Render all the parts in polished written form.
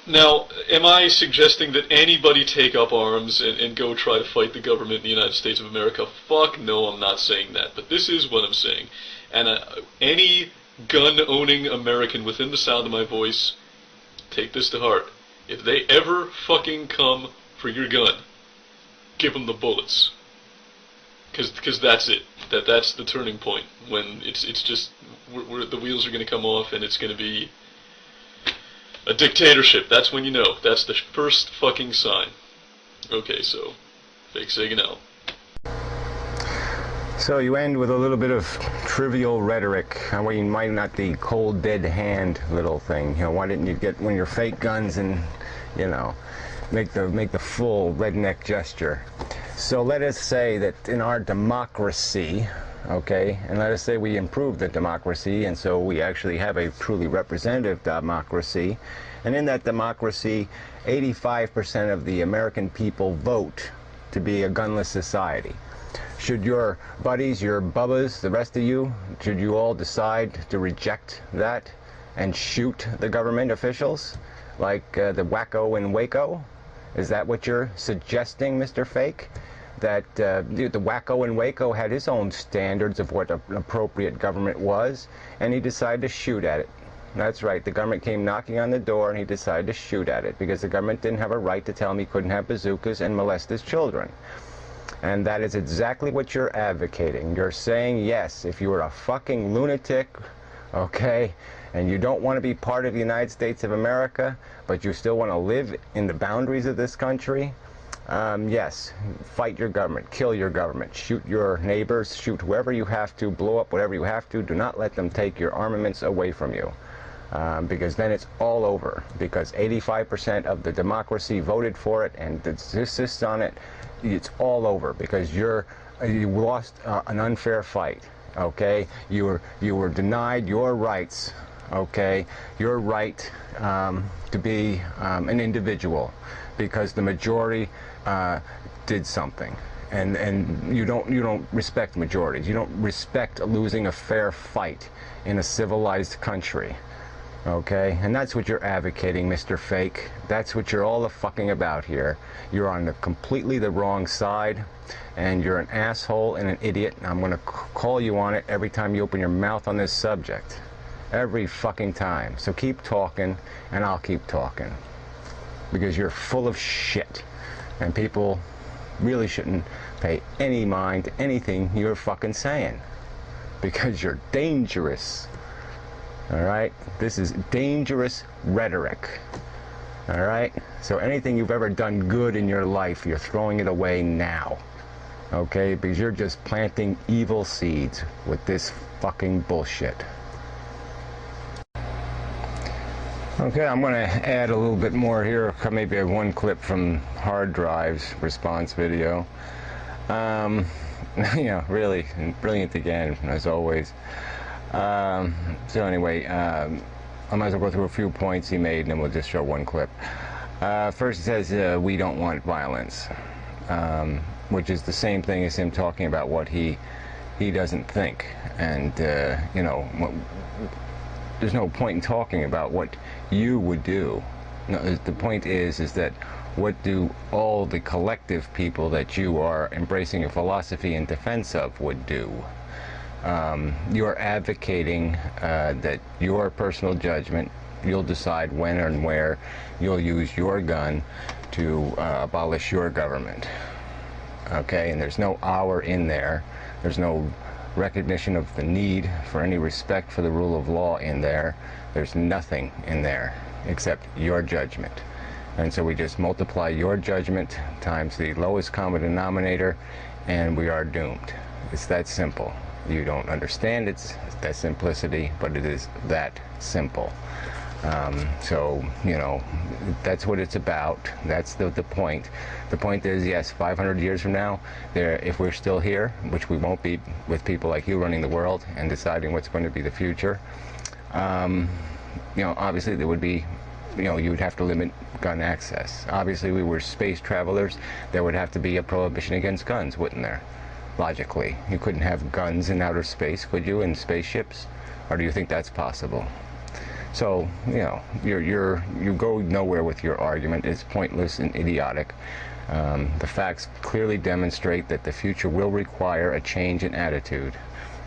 Now, am I suggesting that anybody take up arms and go try to fight the government in the United States of America? Fuck no, I'm not saying that. But this is what I'm saying. And any gun-owning American within the sound of my voice, take this to heart. If they ever fucking come for your gun, give them the bullets. Because that's it. That's the turning point. When it's just, the wheels are going to come off and it's going to be a dictatorship. That's when you know. That's the first fucking sign. Okay, so, fake Sagan out. So you end with a little bit of trivial rhetoric. I mean, might not the cold dead hand little thing. You know, why didn't you get one of your fake guns and, you know, make the full redneck gesture? So let us say that in our democracy, okay, and let us say we improve the democracy, and so we actually have a truly representative democracy, and in that democracy, 85% of the American people vote to be a gunless society. Should your buddies, your bubbas, the rest of you, should you all decide to reject that and shoot the government officials like the wacko in Waco? Is that what you're suggesting, Mr. Fake? That the wacko in Waco had his own standards of what an appropriate government was, and he decided to shoot at it. That's right, the government came knocking on the door and he decided to shoot at it because the government didn't have a right to tell him he couldn't have bazookas and molest his children. And that is exactly what you're advocating. You're saying, yes, if you were a fucking lunatic, okay, and you don't want to be part of the United States of America, but you still want to live in the boundaries of this country, yes, fight your government, kill your government, shoot your neighbors, shoot whoever you have to, blow up whatever you have to. Do not let them take your armaments away from you. Because then it's all over. Because 85% of the democracy voted for it and insists on it. It's all over because you lost an unfair fight. Okay, you were denied your rights. Okay, your right to be an individual because the majority did something. And you don't respect majorities. You don't respect losing a fair fight in a civilized country. Okay, and that's what you're advocating, Mr. Fake. That's what you're all the fucking about here. You're on completely the wrong side, and you're an asshole and an idiot, and I'm going to call you on it every time you open your mouth on this subject. Every fucking time. So keep talking, and I'll keep talking. Because you're full of shit, and people really shouldn't pay any mind to anything you're fucking saying. Because you're dangerous. Alright? This is dangerous rhetoric. Alright? So anything you've ever done good in your life, you're throwing it away now. Okay? Because you're just planting evil seeds with this fucking bullshit. Okay, I'm going to add a little bit more here. Maybe one clip from Hard Drive's response video. Yeah, really brilliant again, as always. So anyway, I might as well go through a few points he made, and then we'll just show one clip. First, he says, we don't want violence, which is the same thing as him talking about what he doesn't think. And, you know, there's no point in talking about what you would do. No, the point is that what do all the collective people that you are embracing a philosophy in defense of would do? You're advocating that your personal judgment, you'll decide when and where you'll use your gun to abolish your government. Okay, and there's no hour in there. There's no recognition of the need for any respect for the rule of law in there. There's nothing in there except your judgment. And so we just multiply your judgment times the lowest common denominator, and we are doomed. It's that simple. You don't understand it's that simplicity, but it is that simple. So, you know, that's what it's about. That's the point. The point is, yes, 500 years from now, if we're still here, which we won't be with people like you running the world and deciding what's going to be the future, you know, obviously there would be, you know, you would have to limit gun access. Obviously, we were space travelers. There would have to be a prohibition against guns, wouldn't there? Logically. You couldn't have guns in outer space, could you, in spaceships? Or do you think that's possible? So, you go nowhere with your argument. It's pointless and idiotic. The facts clearly demonstrate that the future will require a change in attitude.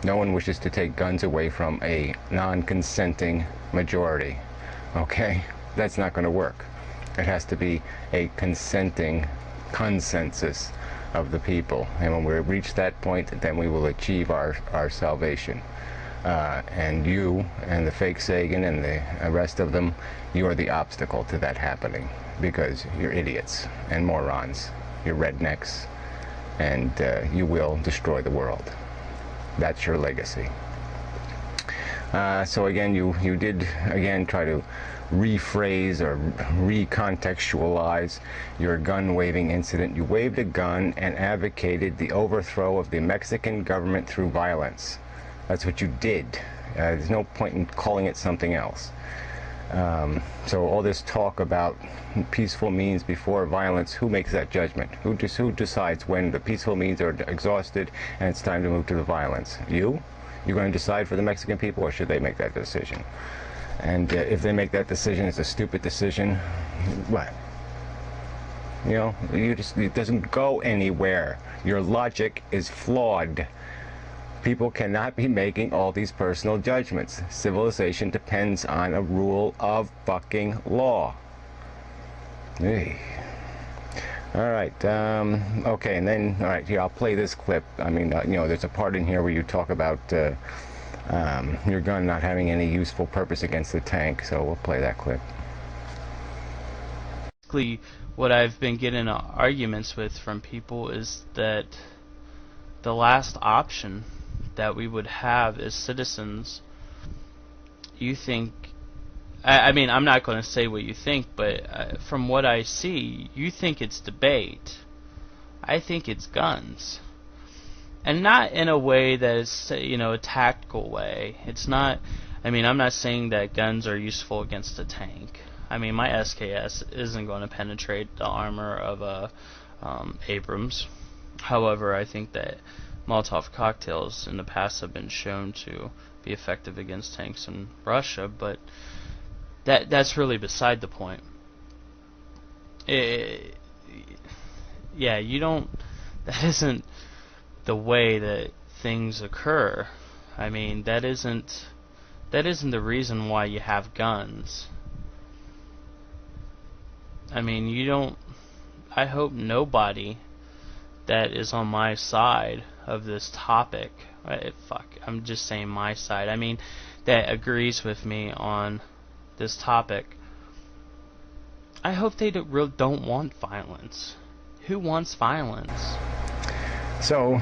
No one wishes to take guns away from a non-consenting majority. Okay? That's not going to work. It has to be a consenting consensus of the people. And when we reach that point, then we will achieve our salvation. And you and the fake Sagan and the rest of them, you are the obstacle to that happening, because you're idiots and morons. You're rednecks, and you will destroy the world. That's your legacy. So again, you did again try to rephrase or recontextualize your gun-waving incident. You waved a gun and advocated the overthrow of the Mexican government through violence. That's what you did. There's no point in calling it something else. So all this talk about peaceful means before violence, who makes that judgment? Who decides when the peaceful means are exhausted and it's time to move to the violence? You? You're going to decide for the Mexican people, or should they make that decision? And if they make that decision, it's a stupid decision. What? It doesn't go anywhere. Your logic is flawed. People cannot be making all these personal judgments. Civilization depends on a rule of fucking law. Hey. All right. Okay, and then, all right, here, I'll play this clip. I mean, there's a part in here where you talk about your gun not having any useful purpose against the tank, so we'll play that clip. Basically, what I've been getting arguments with from people is that the last option that we would have as citizens, you think, I mean, I'm not going to say what you think, but from what I see, you think it's debate. I think it's guns. And not in a way that is, a tactical way. It's not, I'm not saying that guns are useful against a tank. My SKS isn't going to penetrate the armor of a Abrams. However, I think that Molotov cocktails in the past have been shown to be effective against tanks in Russia, but that's really beside the point. That isn't the way that things occur. That isn't the reason why you have guns. I hope nobody that is on my side of this topic, I'm just saying my side, that agrees with me on this topic, I hope they don't want violence. Who wants violence? So,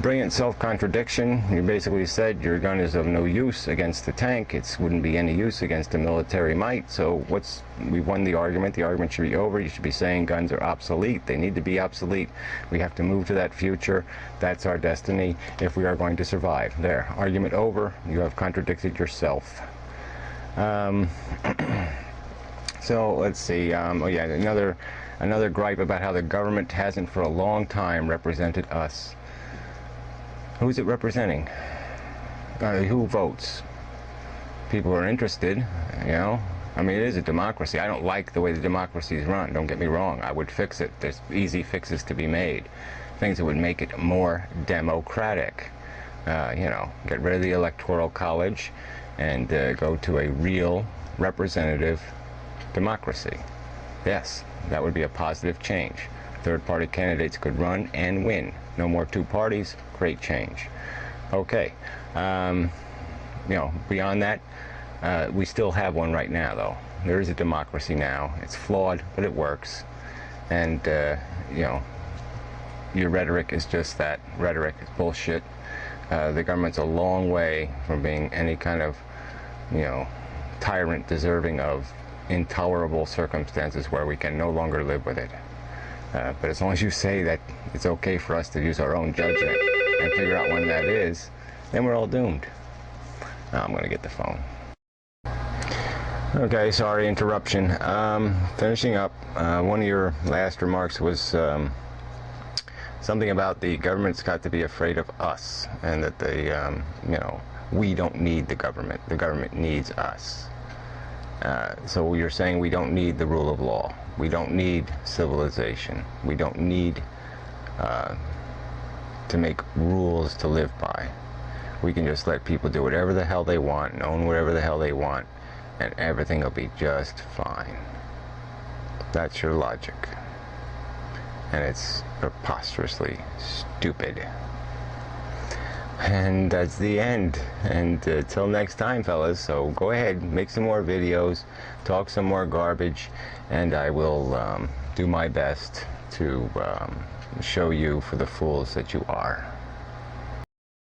brilliant self-contradiction. You basically said your gun is of no use against the tank. It wouldn't be any use against the military might. So we won the argument. The argument should be over. You should be saying guns are obsolete. They need to be obsolete. We have to move to that future. That's our destiny if we are going to survive. There. Argument over. You have contradicted yourself. So, let's see. Another gripe about how the government hasn't for a long time represented us. Who's it representing? Who votes? People are interested, it is a democracy. I don't like the way the democracy is run, don't get me wrong. I would fix it. There's easy fixes to be made. Things that would make it more democratic. Get rid of the Electoral College and go to a real representative democracy. Yes, that would be a positive change. Third-party candidates could run and win. No more two parties. Great change. Okay. Beyond that, we still have one right now, though. There is a democracy now. It's flawed, but it works. And, your rhetoric is just that. Rhetoric is bullshit. The government's a long way from being any kind of, tyrant deserving of intolerable circumstances where we can no longer live with it. But as long as you say that it's okay for us to use our own judgment and figure out when that is, then we're all doomed. Now I'm going to get the phone. Okay, sorry, interruption. Finishing up, one of your last remarks was something about the government's got to be afraid of us, and that we don't need the government. The government needs us. So you're saying we don't need the rule of law. We don't need civilization. We don't need to make rules to live by. We can just let people do whatever the hell they want and own whatever the hell they want, and everything will be just fine. That's your logic. And it's preposterously stupid. And that's the end. And till next time, fellas, so go ahead, make some more videos, talk some more garbage, and I will do my best to show you for the fools that you are.